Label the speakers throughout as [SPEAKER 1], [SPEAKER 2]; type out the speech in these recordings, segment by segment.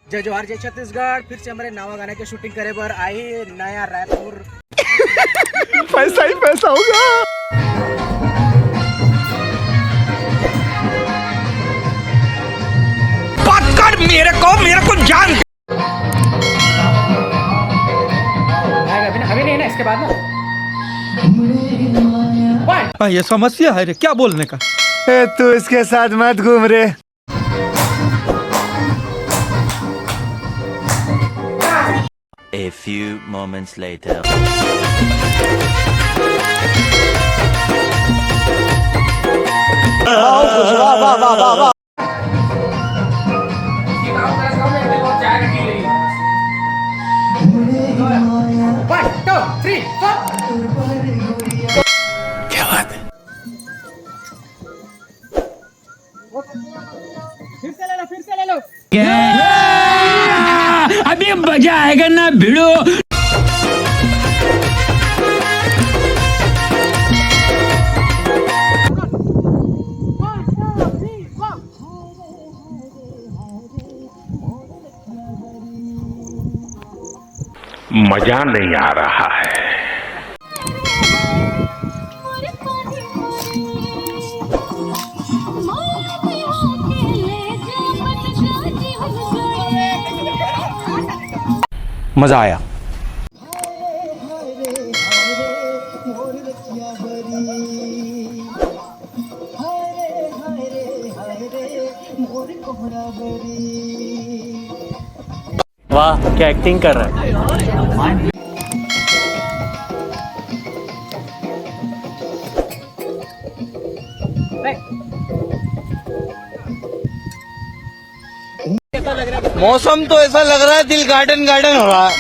[SPEAKER 1] जय जवाहर जय छत्तीसगढ़। फिर से हमारे नवा गाने के शूटिंग करे बर आई नया रायपुर।
[SPEAKER 2] पैसा ही पैसा होगा। पकड़ मेरे को जान।
[SPEAKER 1] अभी नहीं ना, इसके बाद ना।
[SPEAKER 2] ये समस्या है रे, क्या बोलने का।
[SPEAKER 3] तू इसके साथ मत घूम रे।
[SPEAKER 4] A few moments later.
[SPEAKER 2] क्या बात है।
[SPEAKER 1] फिर से ले लो।
[SPEAKER 5] अभी मजा आएगा ना भिड़ो।
[SPEAKER 6] मजा नहीं आ रहा है।
[SPEAKER 2] मजा आया।
[SPEAKER 7] वाह क्या एक्टिंग कर रहा है।
[SPEAKER 3] मौसम तो ऐसा लग रहा है दिल गार्डन गार्डन हो रहा है।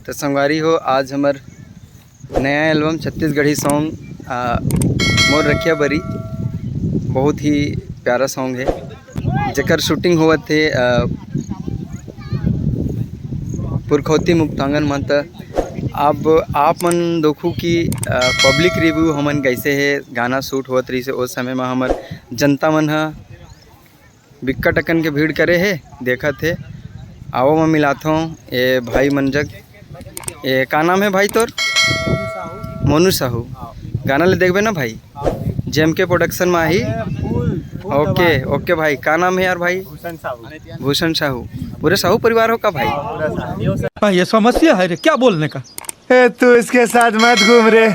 [SPEAKER 3] तो संगवारी हो, आज हमार नया एल्बम छत्तीसगढ़ी सॉन्ग मोर रखिया बरी बहुत ही प्यारा सॉन्ग है, जेकर शूटिंग हुआ थे पुरखौती मुक्तांगन में। तो अब आप मन देखू कि पब्लिक रिव्यू हमन कैसे है गाना शूट होत रही से उस समय में हमर जनता मन ह बिक्कट अकन के भीड़ करे है देखा थे। आओ मैं मिलाता हूँ ये भाई मंजक। ये का नाम है भाई तोर? मोनू साहू। गाना ले देखबे ना भाई, जेम के प्रोडक्शन में आई। ओके ओके भाई, का नाम है यार भाई? भूषण साहू। पूरे साहू परिवार हो का भाई?
[SPEAKER 2] ये समस्या है रे, क्या बोलने का।
[SPEAKER 3] तू इसके साथ मत घूम रे।